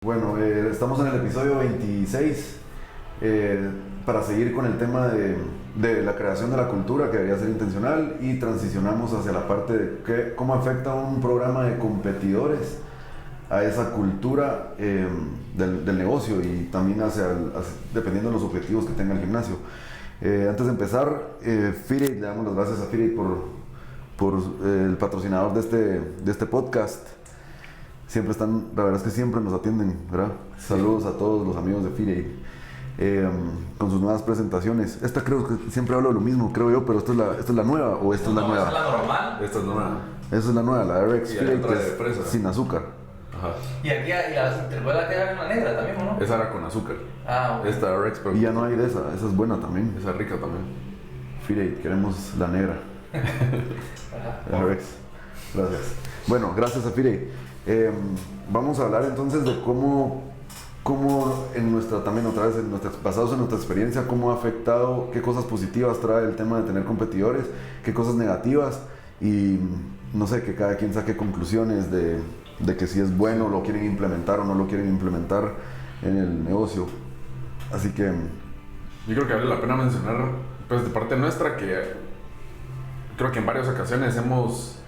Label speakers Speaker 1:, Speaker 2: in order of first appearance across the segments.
Speaker 1: Bueno, estamos en el episodio 26 para seguir con el tema de la creación de la cultura que debería ser intencional y transicionamos hacia la parte de cómo afecta un programa de competidores a esa cultura del negocio y también dependiendo de los objetivos que tenga el gimnasio. Antes de empezar, Firate, le damos las gracias a Firate por el patrocinador de este podcast. Siempre están, la verdad es que siempre nos atienden, ¿verdad? Sí. Saludos a todos los amigos de Firate con sus nuevas presentaciones. Esta creo que siempre hablo de lo mismo, creo yo, pero esta es la nueva o esta es la nueva.
Speaker 2: Esta es la normal.
Speaker 3: Esta es nueva.
Speaker 1: Esa es la nueva, la RX Firate, que es
Speaker 3: fresa,
Speaker 1: sin azúcar.
Speaker 2: Ajá. Y aquí te voy a quedar una negra también, ¿o no?
Speaker 3: Esa era con azúcar.
Speaker 2: Ah, okay.
Speaker 3: Esta RX, pero
Speaker 1: y ya no hay de esa es buena también.
Speaker 3: Esa es rica también.
Speaker 1: Firate, queremos la negra. La RX. Gracias. Bueno, gracias a Firate. Vamos a hablar entonces de cómo en nuestra, también otra vez, basados en nuestra experiencia, cómo ha afectado, qué cosas positivas trae el tema de tener competidores, qué cosas negativas y no sé, que cada quien saque conclusiones de que si es bueno, lo quieren implementar o no lo quieren implementar en el negocio. Así que
Speaker 3: yo creo que vale la pena mencionar, pues de parte nuestra, que creo que en varias ocasiones hemos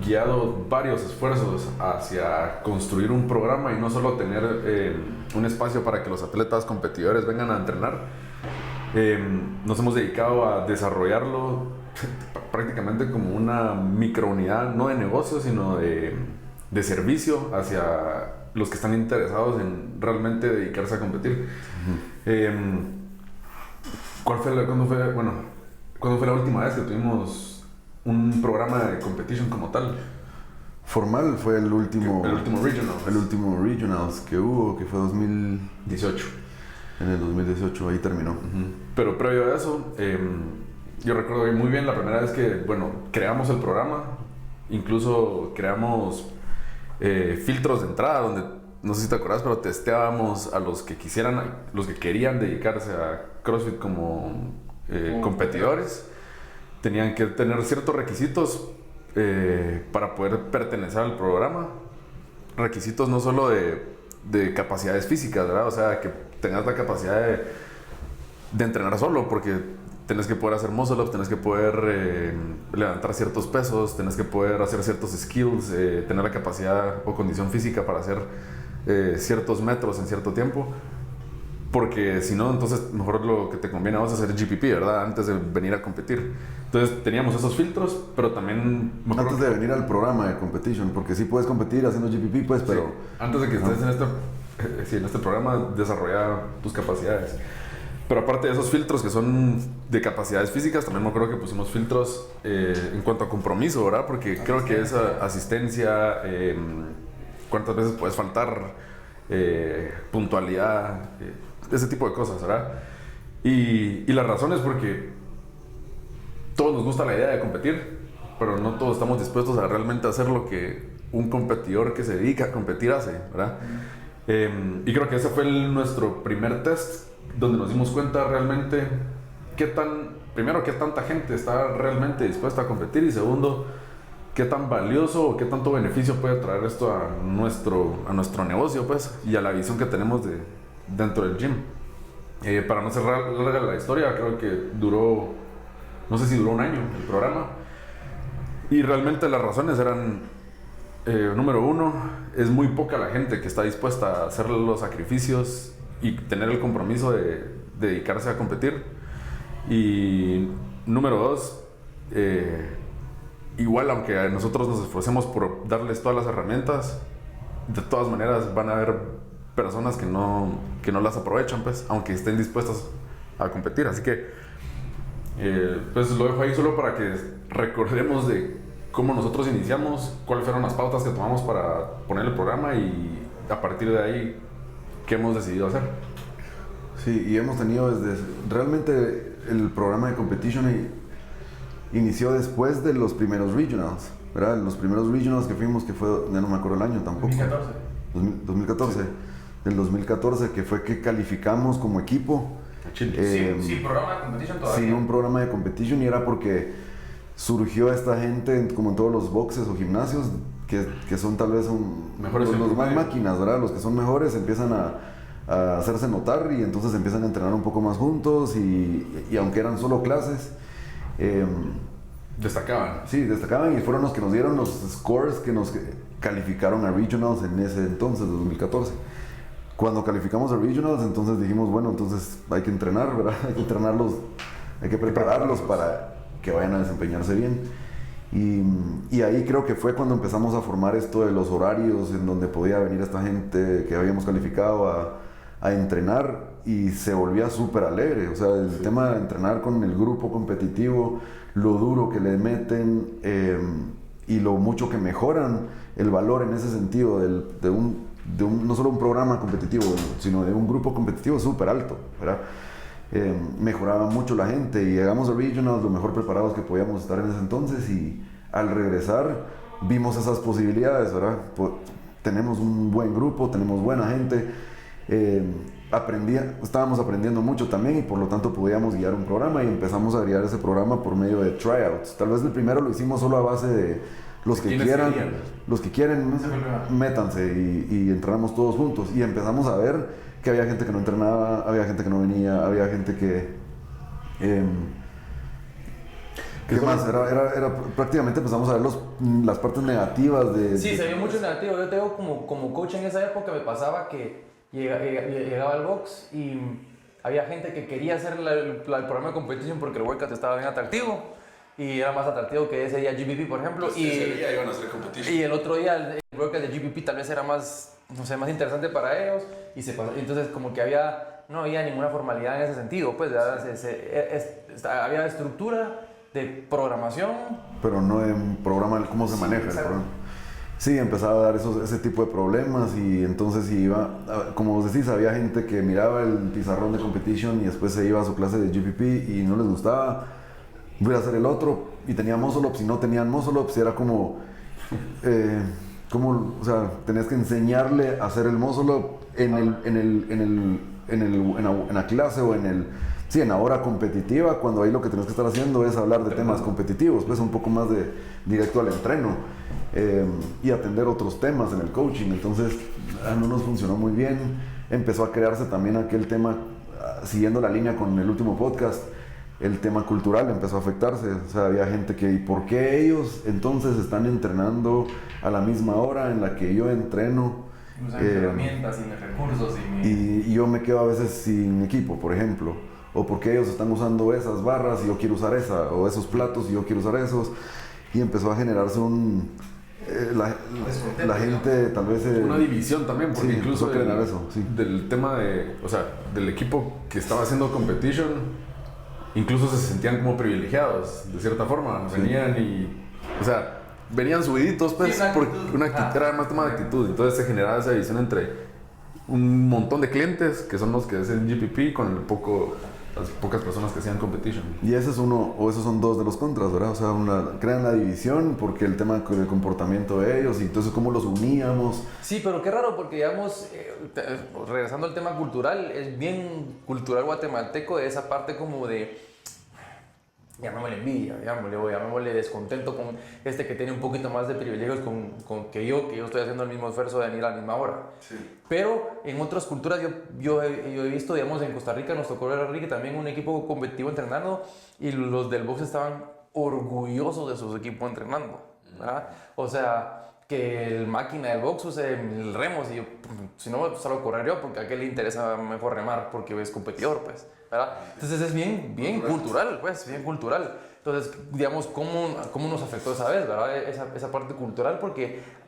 Speaker 3: guiado varios esfuerzos hacia construir un programa y no solo tener un espacio para que los atletas competidores vengan a entrenar. Nos hemos dedicado a desarrollarlo prácticamente como una microunidad, no de negocio, sino de servicio hacia los que están interesados en realmente dedicarse a competir. ¿Cuándo fue la última vez que tuvimos un programa de competition como tal?
Speaker 1: Formal fue el último
Speaker 3: Regionals.
Speaker 1: El último Regionals que hubo, que fue 2018. En el 2018, ahí terminó.
Speaker 3: Pero previo a eso, yo recuerdo muy bien la primera vez que, creamos el programa. Incluso creamos filtros de entrada donde, no sé si te acuerdas, pero testeábamos a los que querían dedicarse a CrossFit como competidores. Tenían que tener ciertos requisitos para poder pertenecer al programa. Requisitos no solo de capacidades físicas, ¿verdad? O sea, que tengas la capacidad de entrenar solo, porque tenés que poder hacer muscle ups, tenés que poder levantar ciertos pesos, tenés que poder hacer ciertos skills, tener la capacidad o condición física para hacer ciertos metros en cierto tiempo. Porque si no, entonces mejor lo que te conviene a vos es hacer GPP, ¿verdad? Antes de venir a competir. Entonces teníamos esos filtros, pero también...
Speaker 1: Antes de venir al programa de competition, porque sí puedes competir haciendo GPP, pues, pero...
Speaker 3: Sí, antes de que estés en este programa, desarrolla tus capacidades. Pero aparte de esos filtros que son de capacidades físicas, también me acuerdo que pusimos filtros en cuanto a compromiso, ¿verdad? Porque creo que esa asistencia, cuántas veces puedes faltar, puntualidad... ese tipo de cosas, ¿verdad? Y la razón es porque todos nos gusta la idea de competir, pero no todos estamos dispuestos a realmente hacer lo que un competidor que se dedica a competir hace, ¿verdad? Y creo que ese fue nuestro primer test, donde nos dimos cuenta realmente primero, qué tanta gente está realmente dispuesta a competir, y segundo, qué tan valioso o qué tanto beneficio puede traer esto a nuestro negocio, pues, y a la visión que tenemos dentro del gym. Para no cerrar larga la historia, creo que no sé si duró un año el programa, y realmente las razones eran, número uno, es muy poca la gente que está dispuesta a hacer los sacrificios y tener el compromiso de dedicarse a competir, y número dos, igual aunque nosotros nos esforcemos por darles todas las herramientas, de todas maneras van a haber personas que no las aprovechan, pues, aunque estén dispuestas a competir. Así que pues lo dejo ahí solo para que recordemos de cómo nosotros iniciamos, cuáles fueron las pautas que tomamos para poner el programa y a partir de ahí qué hemos decidido hacer.
Speaker 1: Sí, y hemos tenido realmente el programa de competition inició después de los primeros regionals, ¿verdad? Los primeros regionals que fuimos, que fue, ya no me acuerdo el año tampoco. 2014. Sí. Del 2014, que fue que calificamos como equipo.
Speaker 2: Sin programa de competition todavía.
Speaker 1: Sin un programa de competition, y era porque surgió esta gente, como en todos los boxes o gimnasios, que son tal vez
Speaker 3: Mejores
Speaker 1: los más máquinas, ¿verdad? Los que son mejores empiezan a hacerse notar y entonces empiezan a entrenar un poco más juntos y aunque eran solo clases,
Speaker 3: destacaban.
Speaker 1: Sí, destacaban y fueron los que nos dieron los scores que nos calificaron a Regionals en ese entonces, 2014. Cuando calificamos a Regionals, entonces dijimos, bueno, entonces hay que entrenar, ¿verdad? Hay que entrenarlos, hay que prepararlos para que vayan a desempeñarse bien. Y ahí creo que fue cuando empezamos a formar esto de los horarios en donde podía venir esta gente que habíamos calificado a entrenar y se volvía súper alegre. O sea, el tema de entrenar con el grupo competitivo, lo duro que le meten y lo mucho que mejoran el valor en ese sentido no solo un programa competitivo, sino de un grupo competitivo súper alto, ¿verdad? Mejoraba mucho la gente y llegamos a Regionals lo mejor preparados que podíamos estar en ese entonces y al regresar vimos esas posibilidades, ¿verdad? Tenemos un buen grupo, tenemos buena gente, estábamos aprendiendo mucho también y por lo tanto podíamos guiar un programa y empezamos a guiar ese programa por medio de tryouts. Tal vez el primero lo hicimos solo a base de los que quieren, métanse y entrenamos todos juntos y empezamos a ver que había gente que no entrenaba, había gente que no venía, había gente que... ¿Qué más? Era prácticamente empezamos a ver las partes negativas de...
Speaker 2: Sí, se vio mucho negativo. Yo te digo, como coach en esa época me pasaba que llegaba al box y había gente que quería hacer el programa de competición porque el workout estaba bien atractivo y era más atractivo que ese día GPP, por ejemplo.
Speaker 3: Pues ese día iban a hacer competition.
Speaker 2: Y el otro día el workout de GPP tal vez era más, no sé, más interesante para ellos entonces como que no había ninguna formalidad en ese sentido, pues había estructura de programación,
Speaker 1: pero no de un programa, cómo se maneja el programa. Sí, empezaba a dar ese tipo de problemas y entonces como vos decís, había gente que miraba el pizarrón de competition y después se iba a su clase de GPP y no les gustaba, voy a hacer el otro y tenía muscle ups y no tenían muscle ups y era como, o sea, tenías que enseñarle a hacer el muscle up en la clase o en la hora competitiva, cuando ahí lo que tienes que estar haciendo es hablar de temas competitivos, pues un poco más directo al entreno y atender otros temas en el coaching. Entonces no nos funcionó muy bien. Empezó a crearse también aquel tema, siguiendo la línea con el último podcast, el tema cultural empezó a afectarse. O sea, había gente que, ¿y por qué ellos entonces están entrenando a la misma hora en la que yo entreno?
Speaker 2: Usan herramientas y recursos
Speaker 1: y yo me quedo a veces sin equipo, por ejemplo. O porque ellos están usando esas barras y yo quiero usar esa, o esos platos y yo quiero usar esos. Y empezó a generarse la gente tal vez...
Speaker 3: una división también, porque
Speaker 1: sí,
Speaker 3: incluso
Speaker 1: del
Speaker 3: tema del equipo que estaba haciendo competition, incluso se sentían como privilegiados, de cierta forma.
Speaker 1: Sí.
Speaker 3: Venían subiditos, pues, porque era más tema de actitud. Entonces se generaba esa división entre un montón de clientes, que son los que hacen GPP, con las pocas personas que hacían competition.
Speaker 1: Y ese es esos son dos de los contras, ¿verdad? O sea, crean la división porque el tema del comportamiento de ellos y entonces cómo los uníamos.
Speaker 2: Sí, pero qué raro porque, digamos, regresando al tema cultural, es bien cultural guatemalteco de esa parte como de... llamémosle envidia, llamémosle descontento con que tiene un poquito más de privilegios con que yo estoy haciendo el mismo esfuerzo de venir a la misma hora.
Speaker 1: Sí.
Speaker 2: Pero en otras culturas yo he visto, digamos, en Costa Rica nos tocó ver Ricky también un equipo competitivo entrenando y los del box estaban orgullosos de su equipo entrenando, ¿verdad? O sea, que el máquina del box use el remos y yo, si no, solo correr yo porque a aquel le interesa mejor remar porque es competidor, pues, ¿verdad? Entonces es bien cultural, pues, bien cultural. Entonces, digamos, ¿cómo nos afectó esa vez, verdad? Esa parte cultural, porque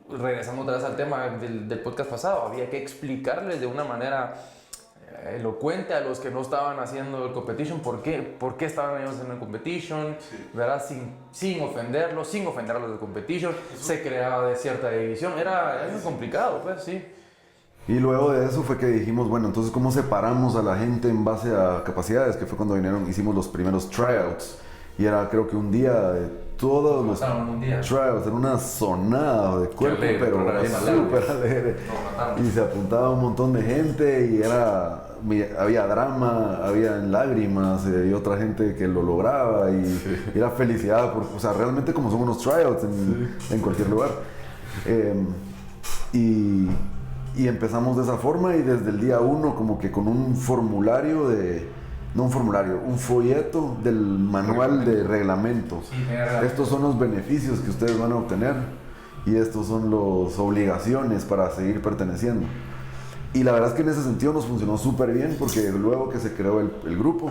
Speaker 2: regresando otra vez al tema del podcast pasado, había que explicarles de una manera elocuente a los que no estaban haciendo el competition por qué estaban ellos haciendo el competition, sí, ¿verdad? Sin ofenderlos, sin ofender a los de competition. Se creaba de cierta división, era complicado, pues, sí.
Speaker 1: Y luego de eso fue que dijimos, bueno, entonces ¿cómo separamos a la gente en base a capacidades? Que fue cuando hicimos los primeros tryouts. Y era creo que un día todos los tryouts, era una sonada de cuerpo,
Speaker 3: alegre,
Speaker 1: pero súper alegre. Y se apuntaba un montón de gente y había drama, había lágrimas y otra gente que lo lograba y era felicidad, o sea, realmente como son unos tryouts en cualquier lugar. Y, y empezamos de esa forma y desde el día 1 como que con un formulario no un formulario, un folleto del manual de reglamentos.
Speaker 2: Sí,
Speaker 1: estos son los beneficios que ustedes van a obtener y estos son las obligaciones para seguir perteneciendo. Y la verdad es que en ese sentido nos funcionó súper bien porque luego que se creó el grupo,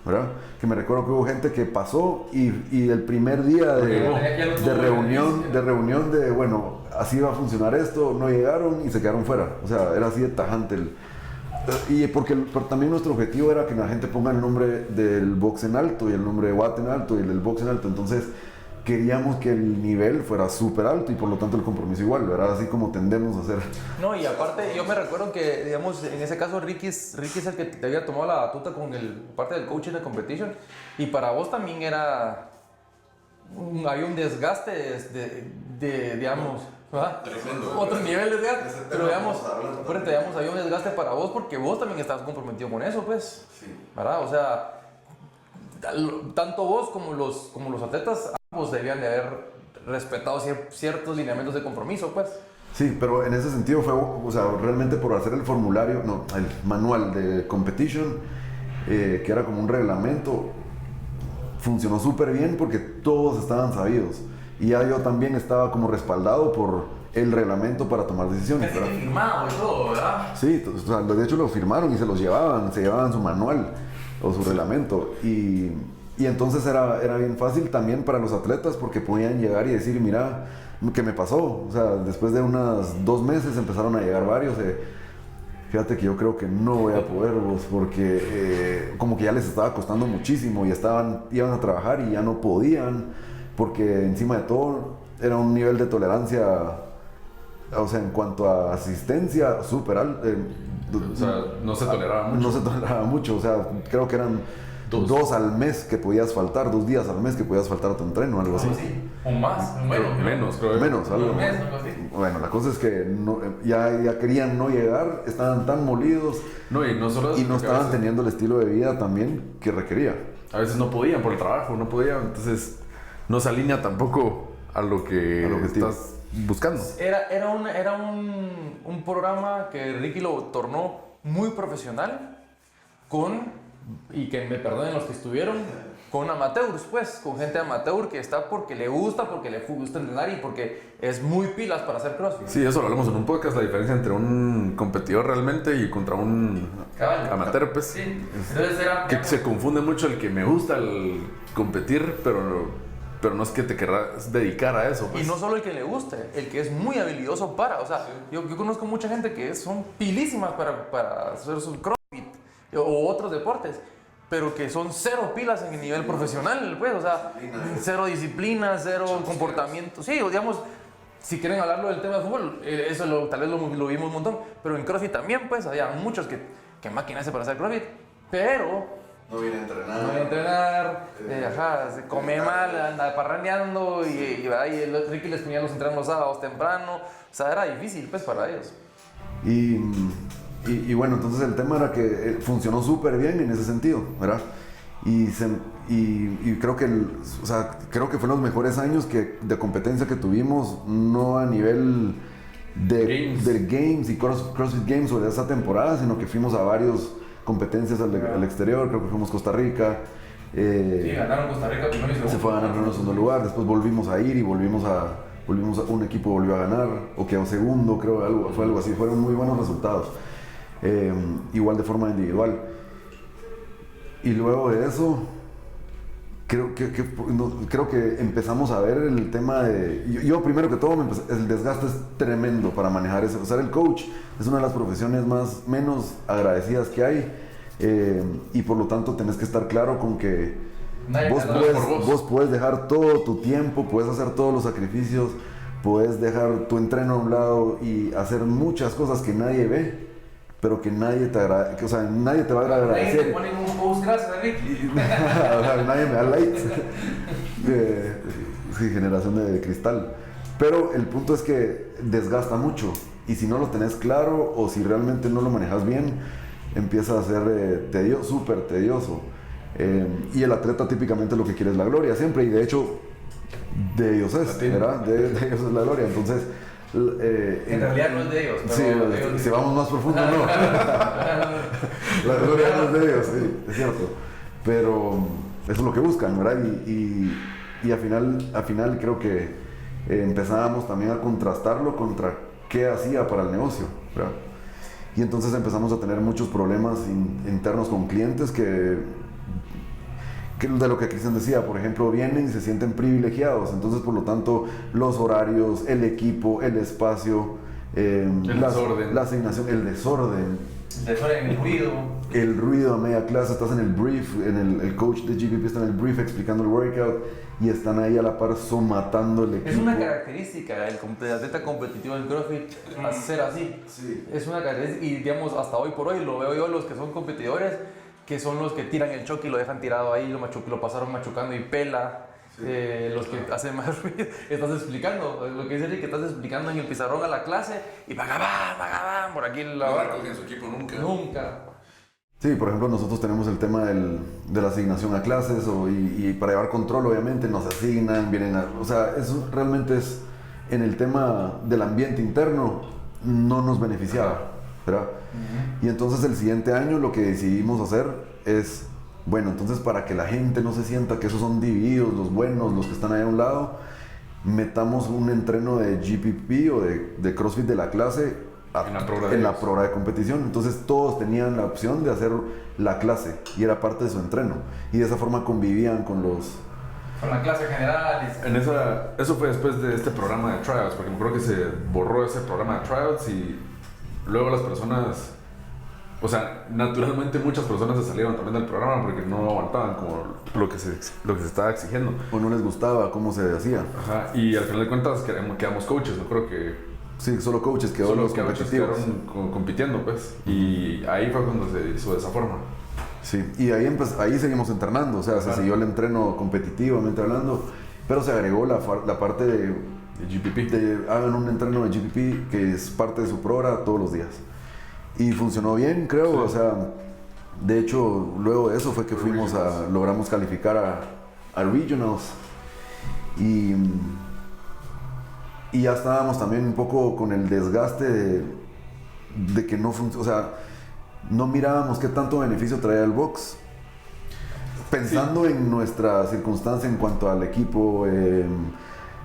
Speaker 1: ¿verdad? Que me recuerdo que hubo gente que pasó y el primer día de reunión de, bueno, así va a funcionar esto, no llegaron y se quedaron fuera. O sea, era así de tajante y porque también nuestro objetivo era que la gente ponga el nombre del box en alto y el nombre de Watt en alto y el del box en alto. Entonces queríamos que el nivel fuera súper alto y por lo tanto el compromiso igual, ¿verdad? Así como tendemos a hacer.
Speaker 2: No, y aparte yo me recuerdo que, digamos, en ese caso Ricky es el que te había tomado la batuta con parte del coaching de competition y para vos también había un desgaste digamos, ¿verdad?
Speaker 3: Tremendo.
Speaker 2: Otro nivel de desgaste, pero digamos, había un desgaste para vos porque vos también estabas comprometido con eso, pues,
Speaker 1: Sí.
Speaker 2: ¿verdad? O sea, tanto vos como los atletas, ambos debían de haber respetado ciertos lineamientos de compromiso, pues.
Speaker 1: Sí, pero en ese sentido fue, o sea, realmente por hacer el formulario, no, el manual de competition, que era como un reglamento, funcionó súper bien porque todos estaban sabidos. Y ya yo también estaba como respaldado por el reglamento para tomar decisiones.
Speaker 2: Casi que firmado y todo, ¿verdad?
Speaker 1: Sí, o sea, de hecho lo firmaron y se llevaban su manual o su reglamento. Y entonces era bien fácil también para los atletas porque podían llegar y decir, mira, ¿qué me pasó? O sea, después de unos 2 meses empezaron a llegar varios. Fíjate que yo creo que no voy a poder vos porque como que ya les estaba costando muchísimo y iban a trabajar y ya no podían porque encima de todo era un nivel de tolerancia, o sea, en cuanto a asistencia, súper alto.
Speaker 3: O sea, no se toleraba mucho.
Speaker 1: No se toleraba mucho, o sea, creo que eran 2 al mes que podías faltar, 2 días al mes que podías faltar a tu entreno, algo así.
Speaker 2: O más,
Speaker 3: Menos, creo.
Speaker 1: Menos, algo. Bueno, la cosa es que ya querían no llegar, estaban tan molidos
Speaker 3: Y no solo eso,
Speaker 1: y no estaban teniendo el estilo de vida también que requería.
Speaker 3: A veces no podían por el trabajo, no podían, entonces no se alinea tampoco a lo que estás buscando.
Speaker 2: Era un programa que Ricky lo tornó muy profesional y que me perdonen los que estuvieron, con amateurs, pues, con gente amateur que está porque le gusta entrenar y porque es muy pilas para hacer CrossFit.
Speaker 3: Sí, eso lo hablamos en un podcast, la diferencia entre un competidor realmente y contra un amateur, pues.
Speaker 2: Sí. Entonces
Speaker 3: que se confunde mucho el que me gusta el competir, pero no es que te querrás dedicar a eso, pues.
Speaker 2: Y no solo el que le guste, el que es muy habilidoso o sea, yo conozco mucha gente que son pilísimas para hacer su CrossFit o otros deportes, pero que son 0 pilas en el nivel profesional, pues, o sea, 0 disciplina, 0 comportamiento. Sí, digamos, si quieren hablarlo del tema de fútbol, eso tal vez lo vimos un montón, pero en CrossFit también, pues, había muchos que máquinase para hacer CrossFit, pero
Speaker 1: No viene a entrenar.
Speaker 2: no viene a entrenar, se come mal, anda parrandeando y Ricky les ponía los entrenos los sábados temprano, o sea, era difícil, pues, para ellos.
Speaker 1: Y bueno, entonces el tema era que funcionó súper bien en ese sentido, ¿verdad? Y creo que, creo que fueron los mejores años de competencia que tuvimos, no a nivel de Games y CrossFit Games o de esa temporada, sino que fuimos a varias competencias al exterior, creo que fuimos a Costa Rica.
Speaker 2: Sí, ganaron Costa Rica primero y segundo.
Speaker 1: Se fue a ganar en segundo lugar, después volvimos a ir y un equipo volvió a ganar, o quedó segundo, creo, fue algo así, fueron muy buenos resultados. Igual de forma individual. Y luego de eso, creo que empezamos a ver el tema de... Yo primero que todo, el desgaste es tremendo para manejar eso. Ser el coach es una de las profesiones menos agradecidas que hay. Y por lo tanto tenés que estar claro con que vos puedes dejar todo tu tiempo, puedes hacer todos los sacrificios, puedes dejar tu entreno a un lado y hacer muchas cosas que nadie ve, pero que nadie te va a agradecer.
Speaker 2: Nadie te pone un post, gracias, Ricky.
Speaker 1: Nadie me da like. Sí, generación de cristal. Pero el punto es que desgasta mucho. Y si no lo tenés claro o si realmente no lo manejas bien, empieza a ser súper tedioso. Y el atleta típicamente lo que quiere es la gloria siempre. Y de hecho, de ellos es, ¿verdad? De ellos es la gloria. Entonces,
Speaker 2: En realidad no es de ellos, pero
Speaker 1: sí, si vamos más profundo, no. La gloria no es de ellos, sí, es cierto. Pero eso es lo que buscan, ¿verdad? Y al final creo que empezábamos también a contrastarlo contra qué hacía para el negocio, ¿verdad? Y entonces empezamos a tener muchos problemas internos con clientes que de lo que Cristian decía, por ejemplo, vienen y se sienten privilegiados, entonces por lo tanto los horarios, el equipo, el espacio,
Speaker 3: desorden.
Speaker 1: la asignación, el desorden, el ruido a media clase, estás en el brief, el coach de GPP está en el brief explicando el workout y están ahí a la par matando el equipo.
Speaker 2: Es una característica del atleta competitivo en CrossFit ser así.
Speaker 1: Sí.
Speaker 2: Es una característica y digamos hasta hoy por hoy lo veo yo los que son competidores que son los que tiran el choque y lo dejan tirado ahí, lo pasaron machucando y pela. Sí. Los que hacen más ruido, estás explicando, lo que dice Eric, que estás explicando en el pizarrón a la clase y vagabán, por aquí la barra.
Speaker 3: No recogen su equipo nunca.
Speaker 1: Sí, por ejemplo, nosotros tenemos el tema de la asignación a clases y para llevar control, obviamente, nos asignan, o sea, eso realmente es, en el tema del ambiente interno, no nos beneficiaba, ¿verdad? Y entonces el siguiente año lo que decidimos hacer es, bueno, entonces para que la gente no se sienta que esos son divididos, los buenos, los que están ahí a un lado, metamos un entreno de GPP o de CrossFit de la clase en la prueba de competición. Entonces todos tenían la opción de hacer la clase y era parte de su entreno. Y de esa forma convivían con
Speaker 2: la clase general.
Speaker 3: Eso fue después de este programa de tryouts, porque me acuerdo que se borró ese programa de tryouts y luego las personas, o sea, naturalmente muchas personas se salieron también del programa porque no aguantaban como lo que se estaba exigiendo.
Speaker 1: O no les gustaba cómo se hacía.
Speaker 3: Ajá, y al final de cuentas quedamos coaches, no creo que...
Speaker 1: Sí, solo coaches quedaron
Speaker 3: compitiendo, pues. Y ahí fue cuando se hizo de esa forma.
Speaker 1: Sí, y ahí seguimos entrenando, o sea, se siguió el entreno competitivamente hablando, pero se agregó la parte de GPP. Hagan un entreno de GPP que es parte de su programa todos los días. Y funcionó bien, creo, sí. O sea, de hecho, luego de eso fue que logramos calificar a Regionals. Y ya estábamos también un poco con el desgaste de que no funcionaba, o sea, no mirábamos qué tanto beneficio traía el box. Pensando en nuestra circunstancia en cuanto al equipo,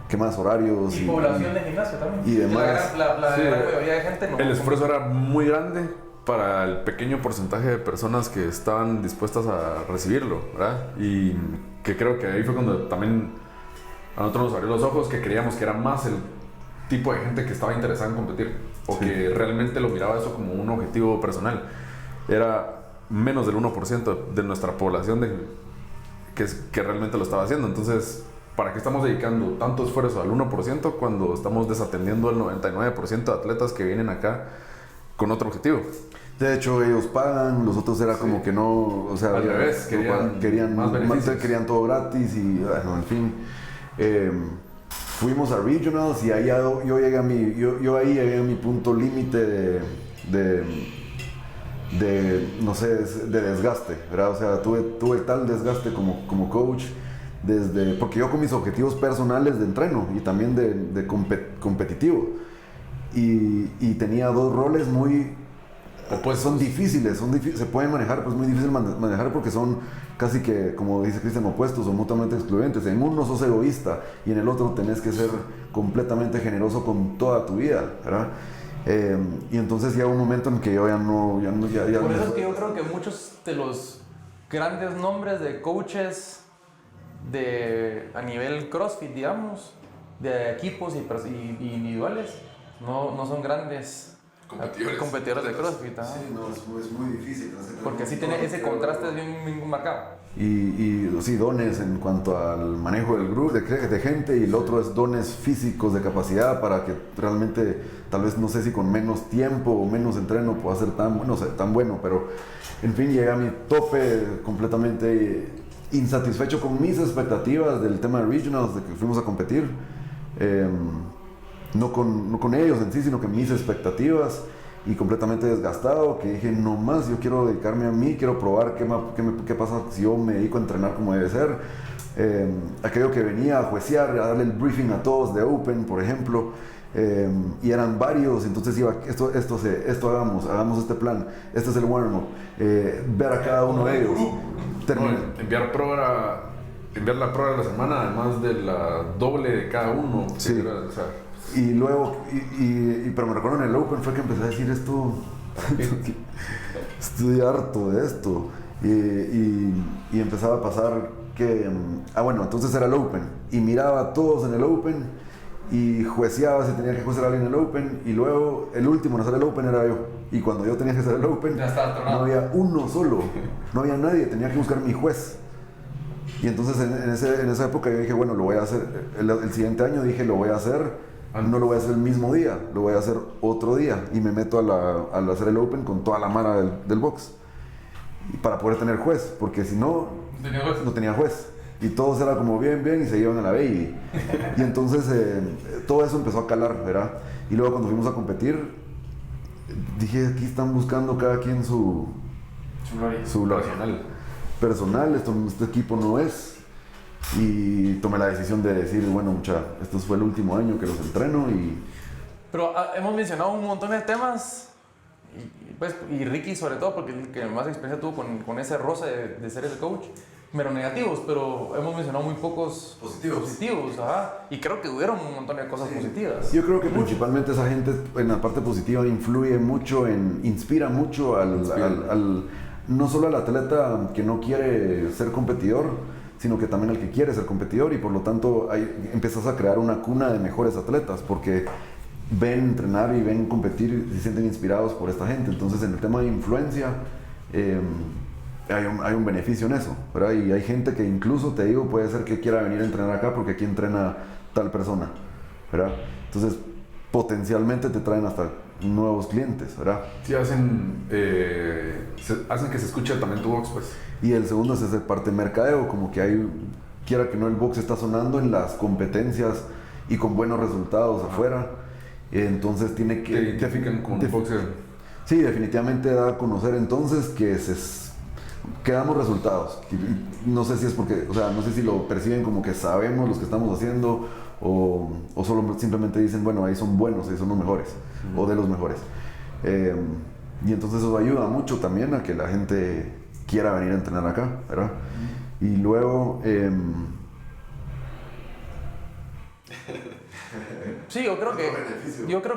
Speaker 1: qué más horarios.
Speaker 2: Y población de gimnasio también.
Speaker 1: Y demás.
Speaker 2: La mayoría de gente no.
Speaker 3: El esfuerzo era muy grande para el pequeño porcentaje de personas que estaban dispuestas a recibirlo, ¿verdad? Y que creo que ahí fue cuando también a nosotros nos abrió los ojos, que creíamos que era más el tipo de gente que estaba interesada en competir o que realmente lo miraba eso como un objetivo personal. Era menos del 1% de nuestra población que realmente lo estaba haciendo. Entonces, ¿para qué estamos dedicando tanto esfuerzo al 1% cuando estamos desatendiendo al 99% de atletas que vienen acá con otro objetivo?
Speaker 1: De hecho, ellos pagan, los otros era como que no, o sea,
Speaker 3: al revés,
Speaker 1: querían todo gratis y bueno, en fin. Fuimos a Regionals y ahí yo ahí llegué a mi punto límite de no sé, de desgaste, ¿verdad? O sea, tuve tal desgaste como coach porque yo con mis objetivos personales de entreno y también de competitivo y tenía dos roles muy pues son difíciles, se pueden manejar, pues muy difícil manejar porque son casi que, como dice Cristian, opuestos o mutuamente excluyentes. En uno sos egoísta y en el otro tenés que ser completamente generoso con toda tu vida, ¿verdad? Y entonces llega un momento en que yo ya no...
Speaker 2: Por eso es que yo creo que muchos de los grandes nombres de coaches a nivel CrossFit, digamos, de equipos y individuales, no son grandes competidores de CrossFit.
Speaker 1: Sí, no, es muy difícil.
Speaker 2: Porque así tiene ese contraste bien marcado.
Speaker 1: Y sí, dones en cuanto al manejo del grupo, de gente, y el otro es dones físicos de capacidad para que realmente, tal vez no sé si con menos tiempo o menos entreno pueda ser tan bueno, pero en fin, llegué a mi tope completamente insatisfecho con mis expectativas del tema de Regionals, de que fuimos a competir. No con ellos en sí, sino que mis expectativas, y completamente desgastado, que dije, no más, yo quiero dedicarme a mí, quiero probar qué pasa si yo me dedico a entrenar como debe ser. Aquello que venía a juecear, a darle el briefing a todos de Open, por ejemplo, Y eran varios, entonces iba, esto hagamos este plan, este es el warm-up, ver a cada uno de ellos.
Speaker 3: Enviar la prueba de la semana, además de la doble de cada uno.
Speaker 1: Sí. Y luego, pero me recuerdo en el Open fue que empecé a decir esto, estoy harto de esto. Y empezaba a pasar que, bueno, entonces era el Open, y miraba a todos en el Open, y jueceaba si tenía que juecear a alguien en el Open, y luego el último en hacer el Open era yo. Y cuando yo tenía que hacer el Open, no había uno solo, no había nadie, tenía que buscar mi juez. Y entonces en esa época yo dije, bueno, lo voy a hacer, el siguiente año dije, lo voy a hacer, no lo voy a hacer el mismo día, lo voy a hacer otro día. Y me meto al hacer el Open con toda la mara del box. Y para poder tener juez, porque si no, no tenía juez. Y todos era como bien, y se iban a la baby. Y entonces todo eso empezó a calar, ¿verdad? Y luego cuando fuimos a competir, dije, aquí están buscando cada quien su personal, este equipo no es. Y tomé la decisión de decir, bueno, esto fue el último año que los entreno y...
Speaker 2: Pero hemos mencionado un montón de temas, y Ricky sobre todo, porque el que más experiencia tuvo con ese roce de ser el coach, pero negativos, pero hemos mencionado muy pocos positivos, ajá, y creo que hubieron un montón de cosas positivas.
Speaker 1: Yo creo que principalmente esa gente en la parte positiva influye mucho, inspira mucho no solo al atleta que no quiere ser competidor, sino que también al que quiere ser competidor, y por lo tanto empiezas a crear una cuna de mejores atletas, porque ven entrenar y ven competir y se sienten inspirados por esta gente. Entonces en el tema de influencia hay un beneficio en eso, ¿verdad? Y hay gente que incluso, te digo, puede ser que quiera venir a entrenar acá porque aquí entrena tal persona, ¿verdad? Entonces potencialmente te traen hasta nuevos clientes, ¿verdad?
Speaker 3: Sí, hacen que se escuche también tu box, pues.
Speaker 1: Y el segundo es esa parte de mercadeo, como que quiera que no, el box está sonando en las competencias y con buenos resultados afuera. Entonces tiene que...
Speaker 3: Te identifican con boxeo.
Speaker 1: Sí, definitivamente da a conocer entonces que damos resultados. No sé si es porque, no sé si lo perciben como que sabemos lo que estamos haciendo o solo simplemente dicen, bueno, ahí son buenos, ahí son los mejores, o de los mejores. Y entonces eso ayuda mucho también a que la gente quiera venir a entrenar acá, ¿verdad? Y luego...
Speaker 2: Sí, yo creo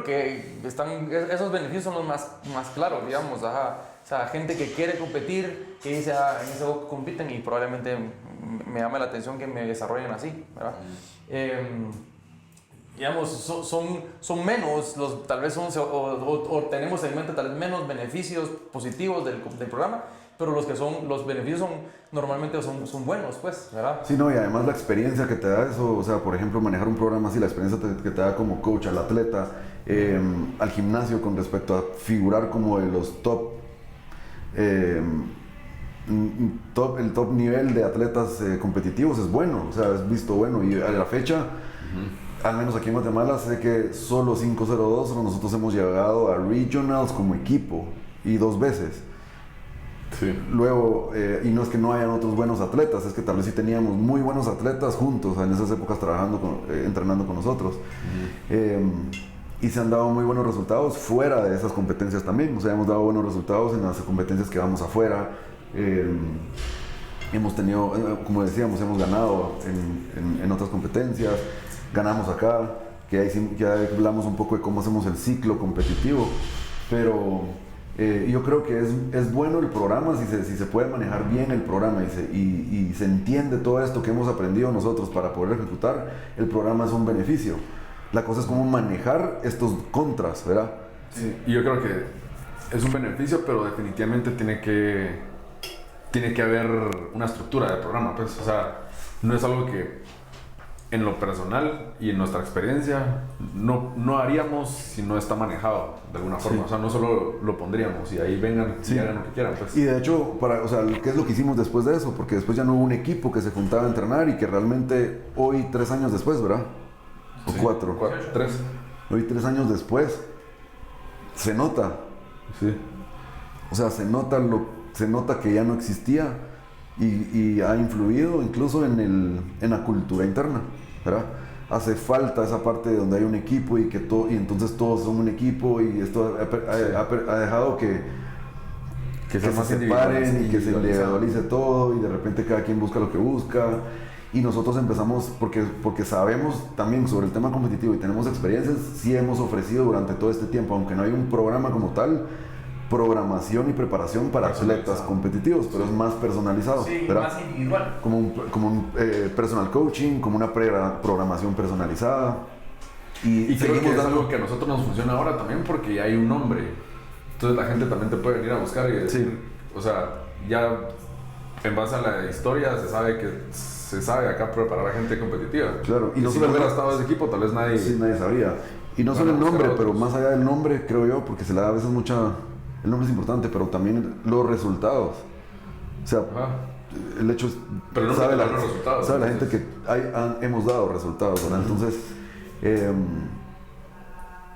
Speaker 2: que esos beneficios son los más claros, digamos, ajá. O sea, gente que quiere competir, que dice, en ese box compiten, y probablemente me llama la atención que me desarrollen así, ¿verdad? Digamos, son menos, tal vez o tenemos en mente tal vez menos beneficios positivos del programa, pero los beneficios normalmente son buenos, pues, ¿verdad?
Speaker 1: Sí, no, y además la experiencia que te da eso, o sea, por ejemplo, manejar un programa así, la experiencia que te da como coach al atleta, al gimnasio con respecto a figurar como de los top, el top nivel de atletas competitivos es bueno, o sea, es visto bueno, y a la fecha, al menos aquí en Guatemala, sé que solo 502 nosotros hemos llegado a regionals como equipo, y 2 veces.
Speaker 3: Sí.
Speaker 1: Luego, y no es que no hayan otros buenos atletas, es que tal vez sí teníamos muy buenos atletas juntos en esas épocas entrenando con nosotros. Y se han dado muy buenos resultados fuera de esas competencias también. O sea, hemos dado buenos resultados en las competencias que vamos afuera. Hemos tenido, como decíamos, hemos ganado en otras competencias. Ganamos acá, que ahí sí, ya hablamos un poco de cómo hacemos el ciclo competitivo. Pero... yo creo que es bueno el programa si se puede manejar bien el programa y se entiende todo esto que hemos aprendido nosotros para poder ejecutar. El programa es un beneficio. La cosa es cómo manejar estos contras, ¿verdad?
Speaker 3: Sí, y yo creo que es un beneficio, pero definitivamente tiene que haber una estructura del programa, pues. O sea, no es algo que en lo personal y en nuestra experiencia no haríamos si no está manejado de alguna forma. Sí. O sea, no solo lo pondríamos y ahí vengan y hagan lo que quieran, pues.
Speaker 1: Y de hecho, ¿qué es lo que hicimos después de eso? Porque después ya no hubo un equipo que se juntaba a entrenar y que realmente hoy, 3 años después, ¿verdad? ¿O 4?
Speaker 3: 3.
Speaker 1: Hoy, 3 años después, se nota.
Speaker 3: Sí.
Speaker 1: O sea, se nota que ya no existía y ha influido incluso en la cultura interna, ¿verdad? hace falta esa parte donde hay un equipo y entonces todos son un equipo, y esto ha dejado que se separen y que se individualice todo, y de repente cada quien busca lo que busca. Y nosotros empezamos, porque sabemos también sobre el tema competitivo y tenemos experiencias, sí hemos ofrecido durante todo este tiempo, aunque no hay un programa como tal, programación y preparación para atletas competitivos, pero es más personalizado.
Speaker 2: Sí,
Speaker 1: ¿verdad?
Speaker 2: más individual.
Speaker 1: Como un personal coaching, como una programación personalizada.
Speaker 3: Y creo que es algo que a nosotros nos funciona ahora también, porque ya hay un nombre. Entonces la gente también te puede venir a buscar y decir, o sea, ya en base a la historia se sabe acá preparar a gente competitiva.
Speaker 1: Claro.
Speaker 3: Y no si no hubiera estado ese equipo, tal vez nadie
Speaker 1: sabría. Y no solo el nombre, pero más allá del nombre, creo yo, porque se le da a veces el nombre es importante, pero también los resultados. O sea, el hecho es...
Speaker 3: Pero no sabe los resultados.
Speaker 1: Sabe la gente que hemos dado resultados, ¿verdad? Entonces,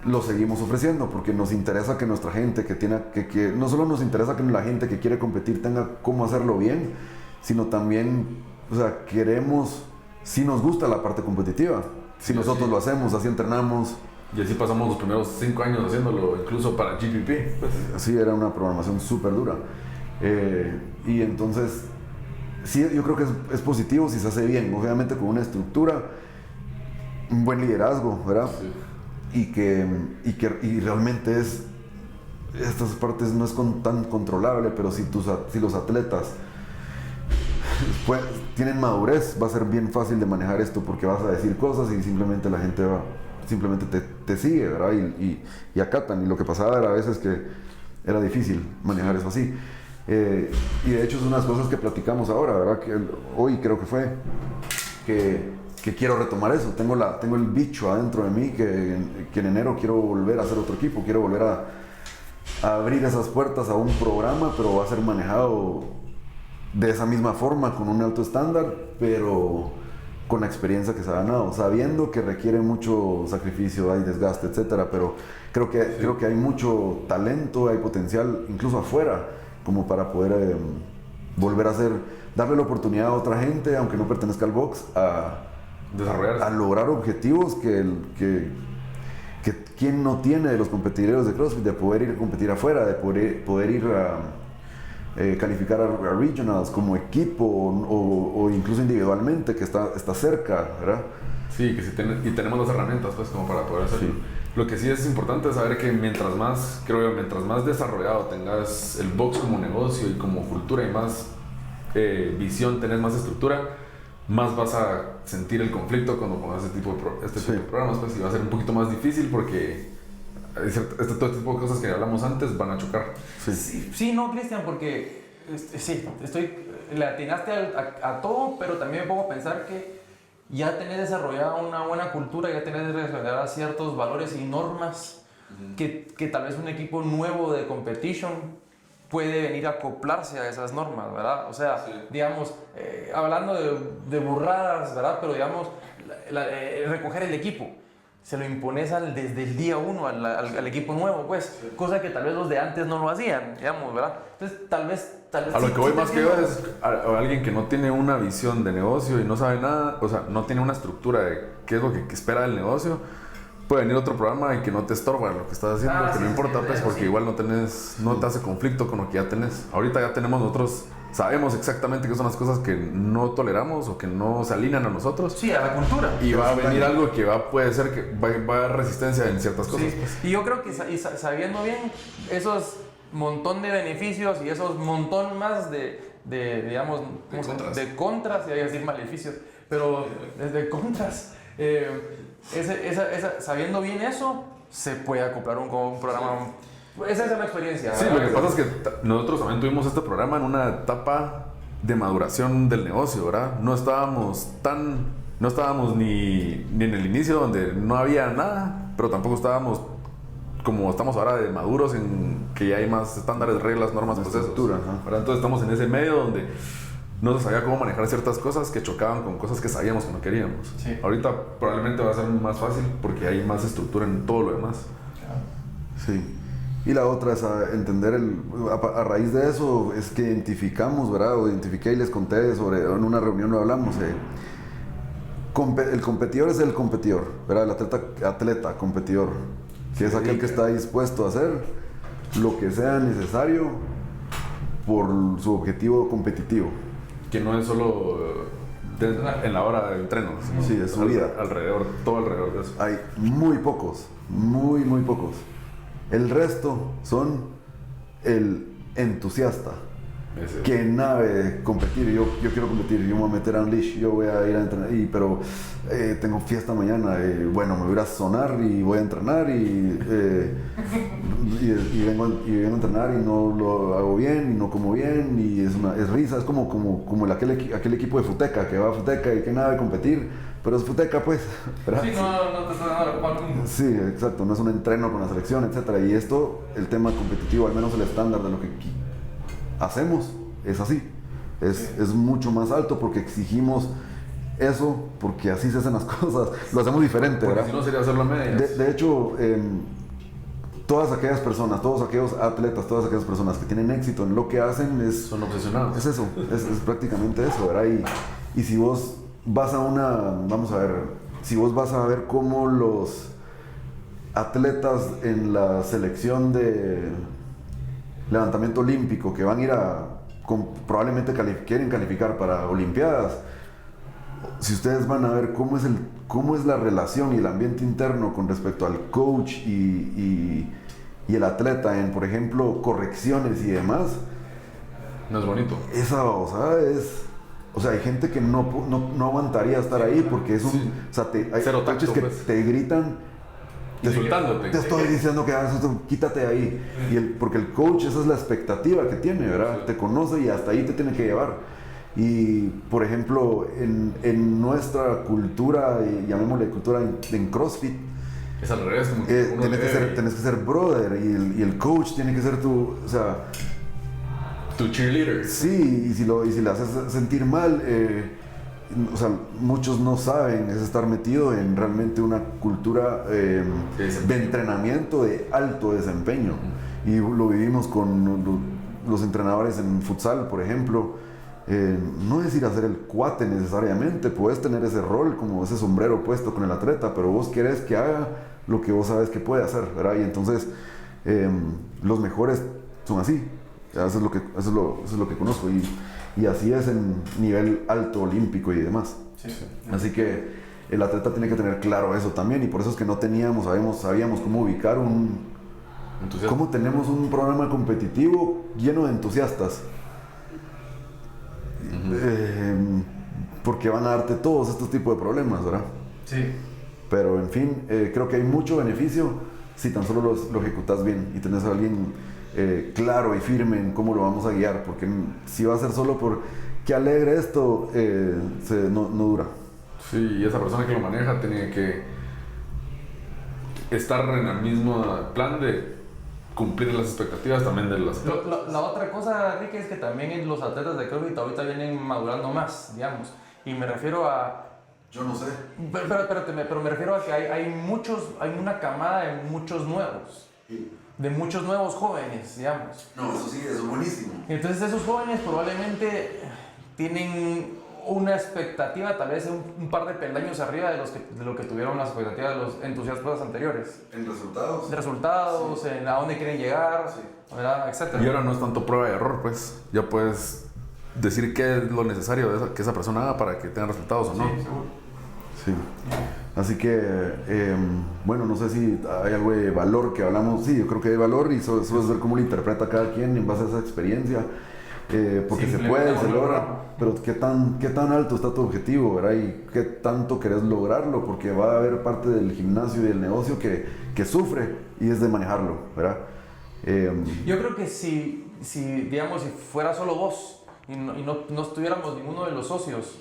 Speaker 1: lo seguimos ofreciendo porque nos interesa que nuestra gente que no solo nos interesa que la gente que quiere competir tenga cómo hacerlo bien, sino también, o sea, si nos gusta la parte competitiva, si nosotros lo hacemos, así entrenamos.
Speaker 3: Y así pasamos los primeros 5 años haciéndolo, incluso para GPP.
Speaker 1: Pues. Sí, era una programación súper dura. Y entonces, sí, yo creo que es positivo si se hace bien, obviamente con una estructura, un buen liderazgo, ¿verdad? Sí. Y realmente estas partes no es tan controlable, pero si los atletas tienen madurez, va a ser bien fácil de manejar esto, porque vas a decir cosas y simplemente la gente simplemente te sigue, ¿verdad? Y acatan. Y lo que pasaba era a veces que era difícil manejar eso así. Y de hecho es unas cosas que platicamos ahora, ¿verdad? Que hoy creo que fue que quiero retomar eso. Tengo el bicho adentro de mí que en enero quiero volver a hacer otro equipo, quiero volver a abrir esas puertas a un programa, pero va a ser manejado de esa misma forma, con un alto estándar, pero con la experiencia que se ha ganado, sabiendo que requiere mucho sacrificio, hay desgaste, etcétera, pero creo que hay mucho talento, hay potencial, incluso afuera, como para poder volver a darle la oportunidad a otra gente, aunque no pertenezca al box, a lograr objetivos que quien no tiene de los competidores de CrossFit, de poder ir a competir afuera, de poder ir a calificar a regionals como equipo o incluso individualmente, que está cerca, ¿verdad?
Speaker 3: Sí, y tenemos las herramientas pues como para poder hacerlo. Sí. Lo que sí es importante es saber que mientras más desarrollado tengas el box como negocio y como cultura y más visión, tenés más estructura, más vas a sentir el conflicto cuando pongas este tipo de programas, pues, y va a ser un poquito más difícil porque todo tipo de cosas que hablamos antes van a chocar.
Speaker 2: Sí, no, Cristian, porque le atinaste a todo, pero también me pongo a pensar que ya tenés desarrollada una buena cultura, ya tenés desarrolladas ciertos valores y normas que tal vez un equipo nuevo de competition puede venir a acoplarse a esas normas, ¿verdad? O sea, digamos, hablando de burradas, ¿verdad? Pero digamos, recoger el equipo, se lo impones desde el día 1 al equipo nuevo, pues, cosa que tal vez los de antes no lo hacían, digamos, ¿verdad? Entonces, tal vez
Speaker 3: a lo que voy más que yo es a alguien que no tiene una visión de negocio y no sabe nada, o sea, no tiene una estructura de qué es lo que espera del negocio. Puede venir otro programa y que no te estorba lo que estás haciendo, que no importa, pues, porque igual no te hace conflicto con lo que ya tenés. Ahorita ya tenemos nosotros, sabemos exactamente qué son las cosas que no toleramos o que no se alinean a nosotros.
Speaker 2: Sí, a la cultura.
Speaker 3: Y va a venir algo que puede ser que va a haber resistencia en ciertas cosas. Sí.
Speaker 2: Pues. Y yo creo que sabiendo bien esos montón de beneficios y esos montón más digamos, de contras, y hay que decir maleficios, pero desde contras. Sabiendo bien eso, se puede acoplar un programa. Esa es la experiencia.
Speaker 3: Sí, lo que pasa es que nosotros también tuvimos este programa en una etapa de maduración del negocio, ¿verdad? No estábamos ni en el inicio donde no había nada, pero tampoco estábamos como estamos ahora de maduros en que ya hay más estándares, reglas, normas, procesos. Entonces estamos en ese medio donde no se sabía cómo manejar ciertas cosas que chocaban con cosas que sabíamos que no queríamos. Sí. Ahorita probablemente va a ser más fácil porque hay más estructura en todo lo demás.
Speaker 1: Claro. Sí. Y la otra es entender, a raíz de eso, es que identificamos, ¿verdad? O identifiqué y les conté en una reunión lo hablamos. El competidor es el competidor, ¿verdad? El atleta, competidor, que es aquel que está dispuesto a hacer lo que sea necesario por su objetivo competitivo.
Speaker 3: Que no es solo en la hora de entreno, sino
Speaker 1: sí, es su vida.
Speaker 3: Todo alrededor de eso.
Speaker 1: Hay muy pocos, muy pocos. El resto son el entusiasta. Que nabe competir, yo quiero competir, yo me voy a meter a Unleash, yo voy a ir a entrenar, pero tengo fiesta mañana, bueno, me voy a ir a sonar y voy a entrenar y vengo a entrenar y no lo hago bien y no como bien y es risa, es como aquel equipo de Futeca, que va a Futeca y que nabe competir, pero es Futeca pues, ¿verdad?
Speaker 2: Sí, no te está dando la cual.
Speaker 1: Sí, exacto, no es un entreno con la selección, etcétera, y esto, el tema competitivo, al menos el estándar de lo que hacemos es así, es mucho más alto porque exigimos eso, porque así se hacen las cosas, lo hacemos diferente,
Speaker 3: porque
Speaker 1: ¿verdad?
Speaker 3: si no sería hacerlo a medias.
Speaker 1: De hecho, todas aquellas personas, todos aquellos atletas, todas aquellas personas que tienen éxito en lo que hacen
Speaker 3: son obsesionados.
Speaker 1: Es eso, es prácticamente eso, ¿verdad? Y si vos vas a vamos a ver, si vos vas a ver cómo los atletas en la selección de levantamiento olímpico que van a ir probablemente quieren calificar para olimpiadas, si ustedes van a ver cómo es la relación y el ambiente interno con respecto al coach y el atleta en, por ejemplo, correcciones y demás,
Speaker 3: no es bonito.
Speaker 1: Esa babosada hay gente que no aguantaría estar ahí porque es un...
Speaker 3: Sí.
Speaker 1: O sea, hay
Speaker 3: Cero
Speaker 1: coaches
Speaker 3: tacto,
Speaker 1: que
Speaker 3: pues.
Speaker 1: te gritan
Speaker 3: Insultándote.
Speaker 1: te estoy diciendo que hagas esto, quítate de ahí. Porque el coach, esa es la expectativa que tiene, ¿verdad?
Speaker 3: Sí.
Speaker 1: Te conoce y hasta ahí te tiene que llevar. Y, por ejemplo, en nuestra cultura, llamémosle cultura en CrossFit,
Speaker 3: es al revés, como que
Speaker 1: tenés que ser brother y el coach tiene que ser tu
Speaker 3: cheerleader.
Speaker 1: Sí, y si le haces sentir mal, muchos no saben, es estar metido en realmente una cultura de entrenamiento de alto desempeño. Y lo vivimos con los entrenadores en futsal, por ejemplo. No es ir a ser el cuate necesariamente, puedes tener ese rol, como ese sombrero puesto con el atleta, pero vos querés que haga lo que vos sabes que puede hacer, ¿verdad? Y entonces los mejores son así. Eso es lo que conozco y así es en nivel alto olímpico y demás.
Speaker 2: Sí.
Speaker 1: Así que el atleta tiene que tener claro eso también y por eso es que no sabíamos cómo ubicar cómo tenemos un programa competitivo lleno de entusiastas. Porque van a darte todos estos tipos de problemas, ¿verdad?
Speaker 2: Sí.
Speaker 1: Pero en fin, creo que hay mucho beneficio si tan solo lo ejecutas bien y tenés a alguien claro y firme en cómo lo vamos a guiar, porque si va a ser solo por que alegre esto, no dura.
Speaker 3: Sí, y esa persona que lo maneja tiene que estar en el mismo plan de cumplir las expectativas también de las atletas.
Speaker 2: La otra cosa, Ricky, es que también los atletas de CrossFit ahorita vienen madurando más, digamos, y me refiero a...
Speaker 1: Yo no sé.
Speaker 2: Pero me refiero a que hay una camada de muchos nuevos.
Speaker 1: Sí.
Speaker 2: De muchos nuevos jóvenes, digamos.
Speaker 1: No, eso sí, eso es buenísimo.
Speaker 2: Entonces esos jóvenes probablemente tienen una expectativa, tal vez un par de peldaños arriba de lo que tuvieron las expectativas de los entusiastas anteriores.
Speaker 1: ¿En resultados?
Speaker 2: De resultados, sí. En a dónde quieren llegar,
Speaker 1: sí.
Speaker 2: ¿verdad? Etcétera.
Speaker 3: Y ahora no es tanto prueba y error, pues. Ya puedes decir qué es lo necesario que esa persona haga para que tenga resultados o no.
Speaker 2: Sí, seguro.
Speaker 1: Sí. Así que, bueno, no sé si hay algo de valor que hablamos. Sí, yo creo que hay valor y eso es ver cómo lo interpreta cada quien en base a esa experiencia. Porque se puede, se logra, pero ¿qué tan alto está tu objetivo, verdad? Y qué tanto querés lograrlo, porque va a haber parte del gimnasio y del negocio que sufre y es de manejarlo, ¿verdad?
Speaker 2: Yo creo que si digamos, si fuera solo vos y no estuviéramos ninguno de los socios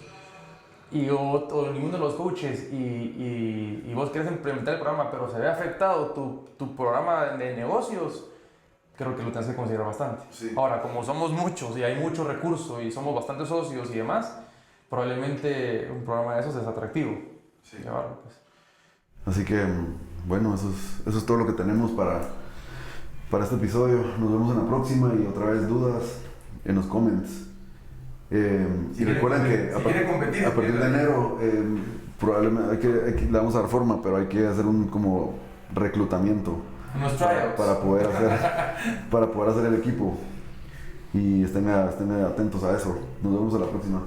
Speaker 2: o ninguno de los coaches y vos querés implementar el programa, pero se ve afectado tu programa de negocios, creo que lo tienes que considerar bastante.
Speaker 1: Sí.
Speaker 2: Ahora, como somos muchos y hay mucho recurso y somos bastantes socios y demás, probablemente un programa de esos es atractivo.
Speaker 1: Sí.
Speaker 2: Llevarlo, pues.
Speaker 1: Así que, bueno, eso es todo lo que tenemos para este episodio. Nos vemos en la próxima y otra vez dudas en los comments. Y recuerden que a partir de enero probablemente le vamos a dar forma, pero hay que hacer un como reclutamiento
Speaker 2: Unos tryouts.
Speaker 1: para poder hacer el equipo. Y estén atentos a eso. Nos vemos a la próxima.